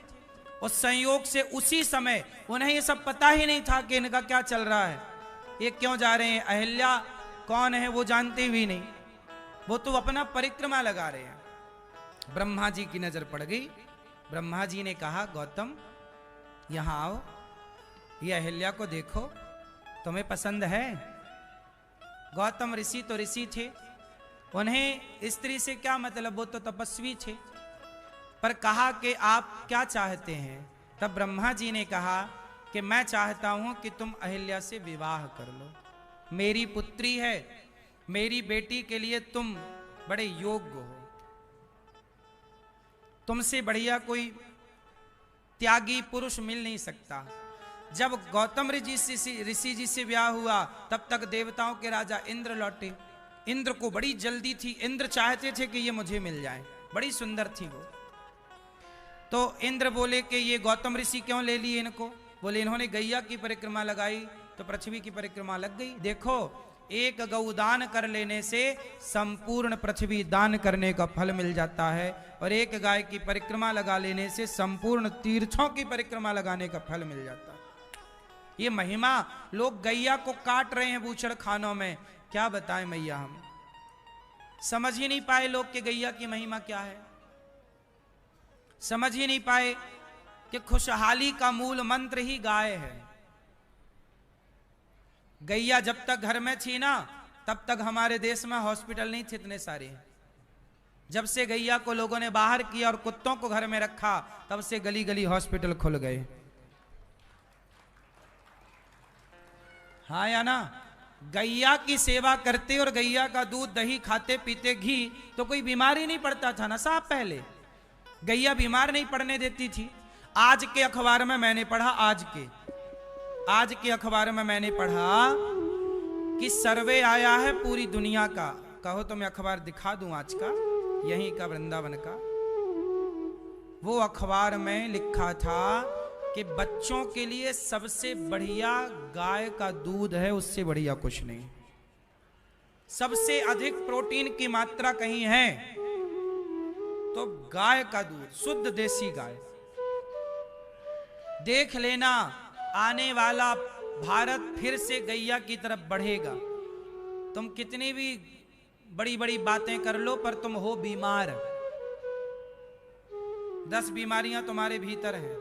और संयोग से उसी समय उन्हें ये सब पता ही नहीं था कि इनका क्या चल रहा है, ये क्यों जा रहे हैं, अहिल्या कौन है वो जानते भी नहीं, वो तो अपना परिक्रमा लगा रहे हैं। ब्रह्मा जी की नजर पड़ गई। ब्रह्मा जी ने कहा गौतम यहां आओ, ये अहिल्या को देखो, तुम्हें पसंद है? गौतम ऋषि तो ऋषि थे, उन्हें स्त्री से क्या मतलब, वो तो तपस्वी थे। पर कहा कि आप क्या चाहते हैं? तब ब्रह्मा जी ने कहा कि मैं चाहता हूं कि तुम अहिल्या से विवाह कर लो, मेरी पुत्री है, मेरी बेटी के लिए तुम बड़े योग्य हो, तुमसे बढ़िया कोई त्यागी पुरुष मिल नहीं सकता। जब गौतम ऋषि जी से ब्याह हुआ तब तक देवताओं के राजा इंद्र लौटे। इंद्र को बड़ी जल्दी थी, इंद्र चाहते थे कि ये मुझे मिल जाए, बड़ी सुंदर थी वो। तो इंद्र बोले कि ये गौतम ऋषि क्यों ले लिए इनको? बोले इन्होंने गैया की परिक्रमा लगाई तो पृथ्वी की परिक्रमा लग गई। देखो, एक गौ दान कर लेने से संपूर्ण पृथ्वी दान करने का फल मिल जाता है, और एक गाय की परिक्रमा लगा लेने से संपूर्ण तीर्थों की परिक्रमा लगाने का फल मिल जाता है। ये महिमा, लोग गैया को काट रहे हैं बूचड़ खानों में, क्या बताएं मैया, हम समझ ही नहीं पाए लोग कि गैया की महिमा क्या है। समझ ही नहीं पाए कि खुशहाली का मूल मंत्र ही गाय है। गैया जब तक घर में थी ना, तब तक हमारे देश में हॉस्पिटल नहीं थे इतने सारे। जब से गैया को लोगों ने बाहर किया और कुत्तों को घर में रखा, तब से गली गली हॉस्पिटल खुल गए। हाँ या ना? गैया की सेवा करते और गैया का दूध दही खाते पीते घी तो कोई बीमारी नहीं पड़ता था ना साहब। पहले गैया बीमार नहीं पड़ने देती थी। आज के अखबार में मैंने पढ़ा, आज के अखबार में मैंने पढ़ा कि सर्वे आया है पूरी दुनिया का। कहो तो मैं अखबार दिखा दूं आज का, यहीं का, वृंदावन का। वो अखबार में लिखा था कि बच्चों के लिए सबसे बढ़िया गाय का दूध है, उससे बढ़िया कुछ नहीं। सबसे अधिक प्रोटीन की मात्रा कहीं है तो गाय का दूध, शुद्ध देसी गाय। देख लेना, आने वाला भारत फिर से गैया की तरफ बढ़ेगा। तुम कितनी भी बड़ी बड़ी बातें कर लो, पर तुम हो बीमार। 10 बीमारियां तुम्हारे भीतर हैं।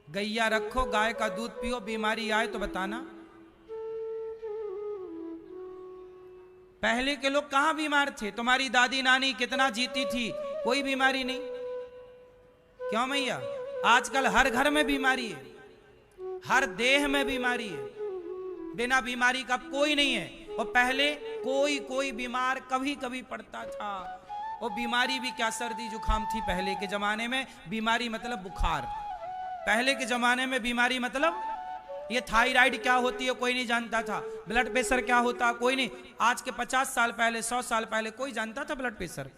गैया रखो, गाय का दूध पियो, बीमारी आए तो बताना। पहले के लोग कहां बीमार थे? तुम्हारी दादी नानी कितना जीती थी, कोई बीमारी नहीं। क्यों मैया? आजकल हर घर में बीमारी है, हर देह में बीमारी है। बिना बीमारी का कोई नहीं है। और पहले कोई बीमार कभी कभी पड़ता था। और बीमारी भी क्या, सर्दी जुकाम थी पहले के जमाने में। बीमारी मतलब बुखार। पहले के जमाने में बीमारी मतलब ये थायराइड क्या होती है कोई नहीं जानता था, ब्लड प्रेशर क्या होता कोई नहीं। आज के 50 साल पहले, 100 साल पहले कोई जानता था ब्लड प्रेशर,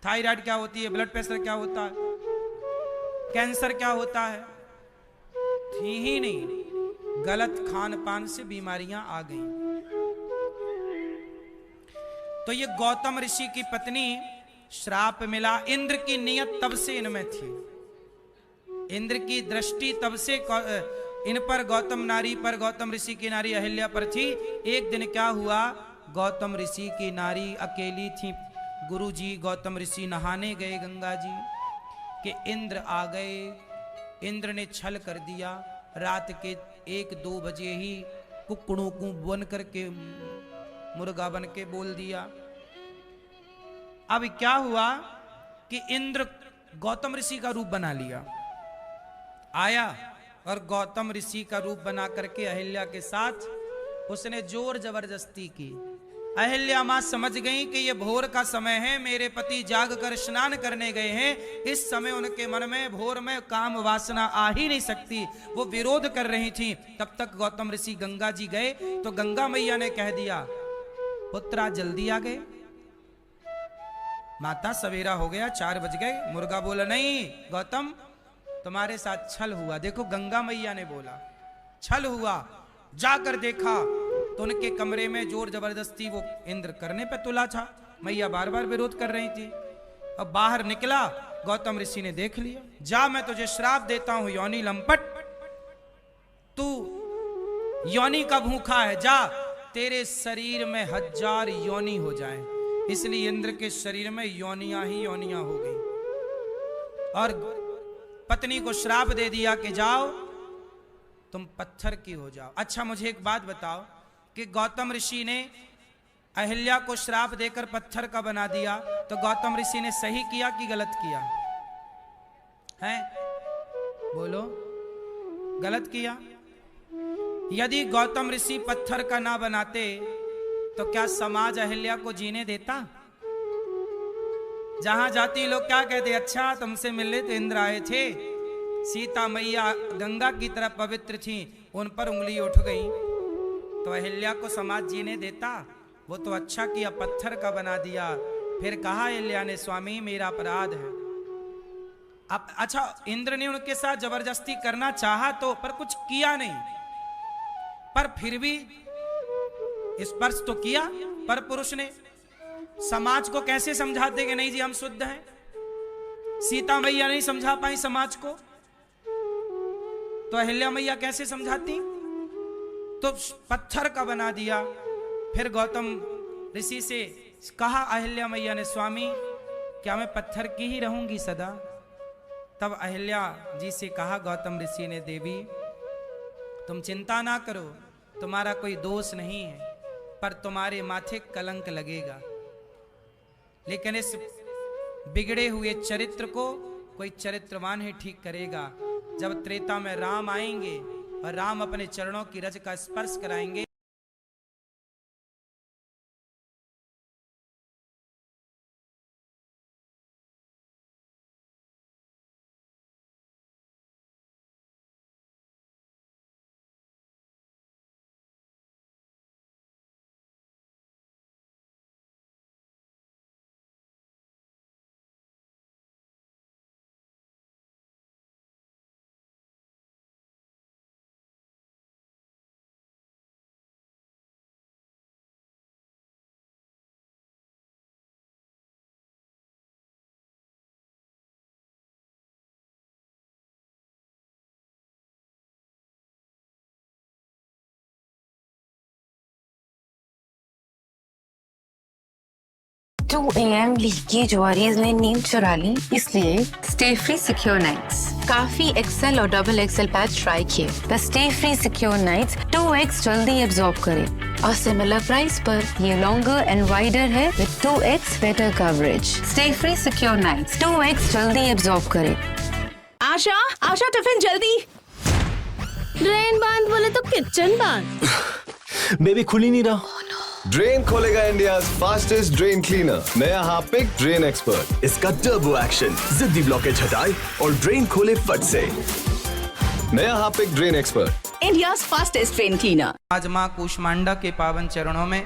थायराइड क्या होती है, ब्लड प्रेशर क्या होता है, कैंसर क्या होता है? थी ही नहीं। गलत खान पान से बीमारियां आ गई। तो ये गौतम ऋषि की पत्नी, श्राप मिला। इंद्र की नियत तब से इनमें थी, इंद्र की दृष्टि तब से इन पर, गौतम नारी पर, गौतम ऋषि की नारी अहिल्या पर थी। एक दिन क्या हुआ, गौतम ऋषि की नारी अकेली थी। गुरुजी गौतम ऋषि नहाने गए गंगा जी कि इंद्र आ गए। इंद्र ने छल कर दिया। रात के 1-2 बजे ही कुकड़ों को बन करके, मुर्गा बन के बोल दिया। अब क्या हुआ कि इंद्र गौतम ऋषि का रूप बना लिया, आया और गौतम ऋषि का रूप बना करके अहिल्या के साथ उसने जोर जबरदस्ती की। अहिल्या मां समझ गई कि ये भोर का समय है, मेरे पति जाग कर स्नान करने गए हैं। इस समय उनके मन में भोर में काम वासना आ ही नहीं सकती, वो विरोध कर रही थी। तब तक गौतम ऋषि गंगा जी गए तो गंगा मैया ने कह दिया, पुत्रा जल्दी आ गए, माता सवेरा हो गया, 4 बज गए। मुर्गा बोला, नहीं गौतम तुम्हारे साथ छल हुआ। देखो गंगा मैया ने बोला छल हुआ। जाकर देखा तो उनके कमरे में जोर जबरदस्ती वो इंद्र करने पे तुला था। मैया बार बार विरोध कर रही थी। अब बाहर निकला, गौतम ऋषि ने देख लिया। जा, मैं तुझे श्राप देता हूं योनि लंपट, तू योनि का भूखा है, जा तेरे शरीर में 1000 योनि हो जाए। इसलिए इंद्र के शरीर में योनियां ही योनियां हो गई और पत्नी को श्राप दे दिया कि जाओ तुम पत्थर की हो जाओ। अच्छा मुझे एक बात बताओ कि गौतम ऋषि ने अहिल्या को श्राप देकर पत्थर का बना दिया, तो गौतम ऋषि ने सही किया कि गलत किया है? बोलो, गलत किया। यदि गौतम ऋषि पत्थर का ना बनाते तो क्या समाज अहिल्या को जीने देता? जहां जाती लोग क्या कहते, अच्छा तुमसे मिलने तो इंद्र आए थे। सीता मैया गंगा की तरह पवित्र थी, उन पर उंगली उठ गई तो अहिल्या को समाज जीने देता? वो तो अच्छा किया, पत्थर का बना दिया। फिर कहा अहिल्या ने, स्वामी मेरा अपराध है। अब अच्छा, इंद्र ने उनके साथ जबरदस्ती करना चाहा तो, पर कुछ किया नहीं, पर फिर भी स्पर्श तो किया। पर पुरुष ने समाज को कैसे समझाते कि नहीं जी हम शुद्ध हैं? सीता मैया नहीं समझा पाई समाज को, तो अहिल्या मैया कैसे समझाती? तो पत्थर का बना दिया। फिर गौतम ऋषि से कहा अहिल्या मैया ने, स्वामी क्या मैं पत्थर की ही रहूंगी सदा? तब अहिल्या जी से कहा गौतम ऋषि ने, देवी तुम चिंता ना करो, तुम्हारा कोई दोष नहीं है, पर तुम्हारे माथे कलंक लगेगा। लेकिन इस बिगड़े हुए चरित्र को कोई चरित्रवान ही ठीक करेगा। जब त्रेता में राम आएंगे और राम अपने चरणों की रज का स्पर्श कराएंगे, AM लीकी ज्वारीज ने नींद चुरा ली, इसलिए स्टे फ्री सिक्योर नाइट्स। काफी एक्सेल और डबल एक्सेल पैच ट्राई किए, the Stayfree Secure Nights 2x जल्दी एब्जॉर्ब करे और सिमिलर प्राइस पर ये लॉन्गर एंड वाइडर है with 2x better coverage. Stayfree Secure Nights 2x जल्दी एब्जॉर्ब करे। आशा, आशा टिफिन जल्दी। ड्रेन बांध बोले तो किचन बांध। बेबी खुल ही नहीं रहा। ड्रेन खोलेगा इंडिया फास्टेस्ट ड्रेन क्लीनर, नया हार्पिक ड्रेन एक्सपर्ट। इसका टर्बो एक्शन जिद्दी ब्लॉकेज हटाए और ड्रेन खोले फट से। नया Harpic drain expert, India fastest drain cleaner. आज माँ कूष्मांडा के पावन चरणों में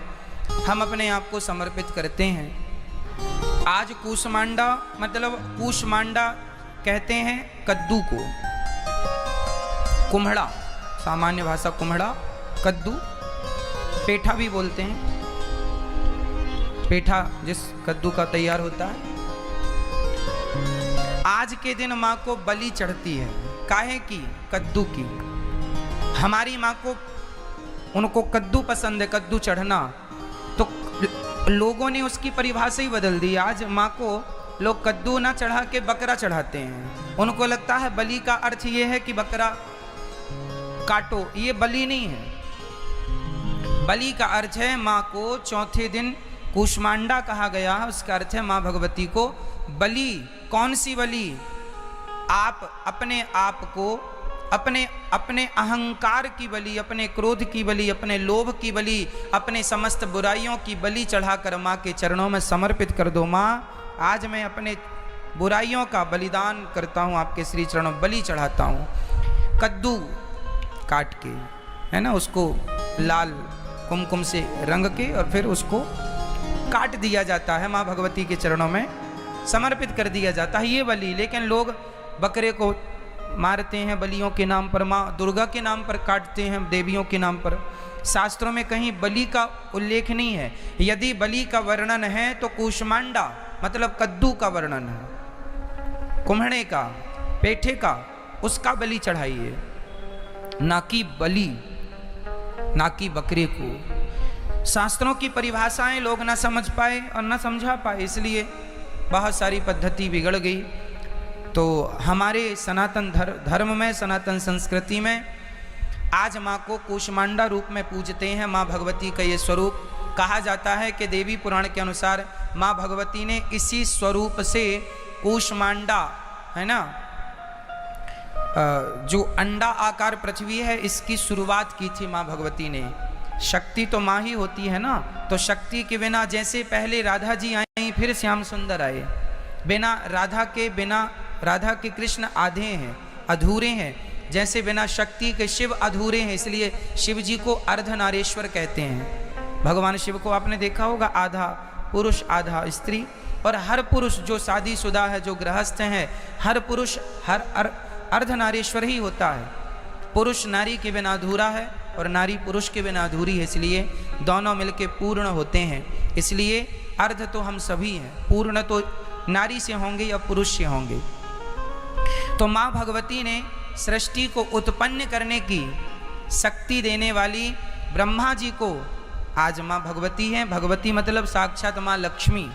हम अपने आप को समर्पित करते हैं। आज कूष्मांडा मतलब कूष्मांडा कहते हैं कद्दू को, कुम्हड़ा, सामान्य भाषा कुम्हड़ा, कद्दू, पेठा भी बोलते हैं। पेठा जिस कद्दू का तैयार होता है। आज के दिन माँ को बलि चढ़ती है, काहे की? कद्दू की। हमारी माँ को, उनको कद्दू पसंद है, कद्दू चढ़ना, तो लोगों ने उसकी परिभाषा ही बदल दी। आज माँ को लोग कद्दू ना चढ़ा के बकरा चढ़ाते हैं। उनको लगता है बलि का अर्थ ये है कि बकरा काटो, ये बलि नहीं है। बलि का अर्थ है माँ को चौथे दिन कूष्मांडा कहा गया, उसका अर्थ है माँ भगवती को बलि। कौन सी बलि? आप अपने आप को, अपने अहंकार की बलि, अपने क्रोध की बलि, अपने लोभ की बलि, अपने समस्त बुराइयों की बलि चढ़ाकर माँ के चरणों में समर्पित कर दो। माँ आज मैं अपने बुराइयों का बलिदान करता हूँ, आपके श्री चरणों में बलि चढ़ाता हूँ। कद्दू काट के, है ना, उसको लाल कुमकुम से रंग के और फिर उसको काट दिया जाता है, माँ भगवती के चरणों में समर्पित कर दिया जाता है, ये बलि। लेकिन लोग बकरे को मारते हैं बलियों के नाम पर, माँ दुर्गा के नाम पर काटते हैं, देवियों के नाम पर। शास्त्रों में कहीं बलि का उल्लेख नहीं है। यदि बलि का वर्णन है तो कूष्मांडा मतलब कद्दू का वर्णन है, कुम्हड़े का, पेठे का, उसका बलि चढ़ाइए, ना कि बलि, ना कि बकरे को। शास्त्रों की परिभाषाएं लोग ना समझ पाए और ना समझा पाए, इसलिए बहुत सारी पद्धति बिगड़ गई। तो हमारे सनातन धर्म में, सनातन संस्कृति में आज माँ को कूष्मांडा रूप में पूजते हैं। माँ भगवती का ये स्वरूप कहा जाता है कि देवी पुराण के अनुसार माँ भगवती ने इसी स्वरूप से कूष्मांडा, है ना, जो अंडा आकार पृथ्वी है, इसकी शुरुआत की थी माँ भगवती ने। शक्ति तो माँ ही होती है ना, तो शक्ति के बिना, जैसे पहले राधा जी आई फिर श्याम सुंदर आए, बिना राधा के कृष्ण आधे हैं, अधूरे हैं, जैसे बिना शक्ति के शिव अधूरे हैं, इसलिए शिव जी को अर्धनारेश्वर कहते हैं। भगवान शिव को आपने देखा होगा आधा पुरुष आधा स्त्री, और हर पुरुष जो शादीशुदा है, जो गृहस्थ है, हर पुरुष हर अर्धनारीश्वर ही होता है। पुरुष नारी के बिना अधूरा है और नारी पुरुष के बिना अधूरी है, इसलिए दोनों मिलके पूर्ण होते हैं। इसलिए अर्ध तो हम सभी हैं, पूर्ण तो नारी से होंगे या पुरुष से होंगे। तो माँ भगवती ने सृष्टि को उत्पन्न करने की शक्ति देने वाली ब्रह्मा जी को आज माँ भगवती हैं। भगवती मतलब साक्षात माँ लक्ष्मी,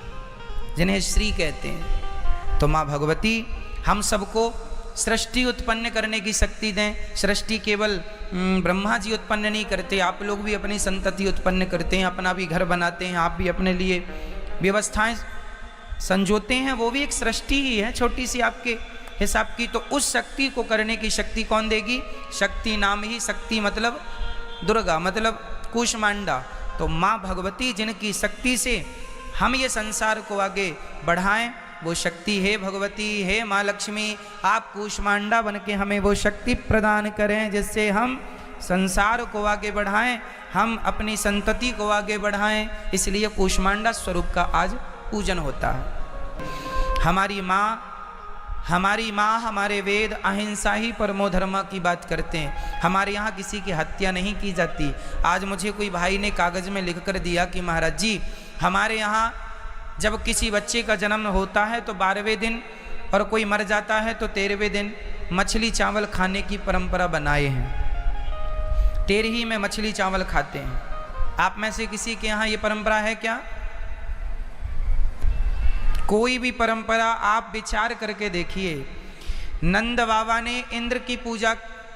जिन्हें श्री कहते हैं। तो माँ भगवती हम सबको सृष्टि उत्पन्न करने की शक्ति दें। सृष्टि केवल ब्रह्मा जी उत्पन्न नहीं करते, आप लोग भी अपनी संतति उत्पन्न करते हैं, अपना भी घर बनाते हैं, आप भी अपने लिए व्यवस्थाएं संजोते हैं, वो भी एक सृष्टि ही है, छोटी सी आपके हिसाब की। तो उस शक्ति को करने की शक्ति कौन देगी? शक्ति नाम ही शक्ति मतलब दुर्गा, मतलब कूष्मांडा। तो माँ भगवती जिनकी शक्ति से हम ये संसार को आगे बढ़ाएं, वो शक्ति है भगवती, है माँ लक्ष्मी। आप कूष्मांडा बन के हमें वो शक्ति प्रदान करें जिससे हम संसार को आगे बढ़ाएं, हम अपनी संतति को आगे बढ़ाएं। इसलिए कूष्मांडा स्वरूप का आज पूजन होता है। हमारी माँ हमारे वेद अहिंसा ही परमो धर्म की बात करते हैं। हमारे यहाँ किसी की हत्या नहीं की जाती। आज मुझे कोई भाई ने कागज़ में लिख कर दिया कि महाराज जी, हमारे यहाँ जब किसी बच्चे का जन्म होता है तो 12वें दिन, और कोई मर जाता है तो 13वें दिन मछली चावल खाने की परंपरा बनाए हैं। 13 में मछली चावल खाते हैं। आप में से किसी के यहाँ ये परंपरा है क्या? कोई भी परंपरा आप विचार करके देखिए। नंद बाबा ने इंद्र की पूजा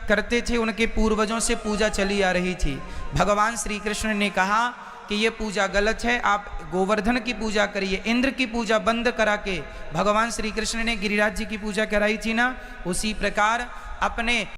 करते थे, उनके पूर्वजों से पूजा चली आ रही थी। भगवान श्री कृष्ण ने कहा कि ये पूजा गलत है, आप गोवर्धन की पूजा करिए। इंद्र की पूजा बंद करा के भगवान श्री कृष्ण ने गिरिराज जी की पूजा कराई थी ना। उसी प्रकार अपने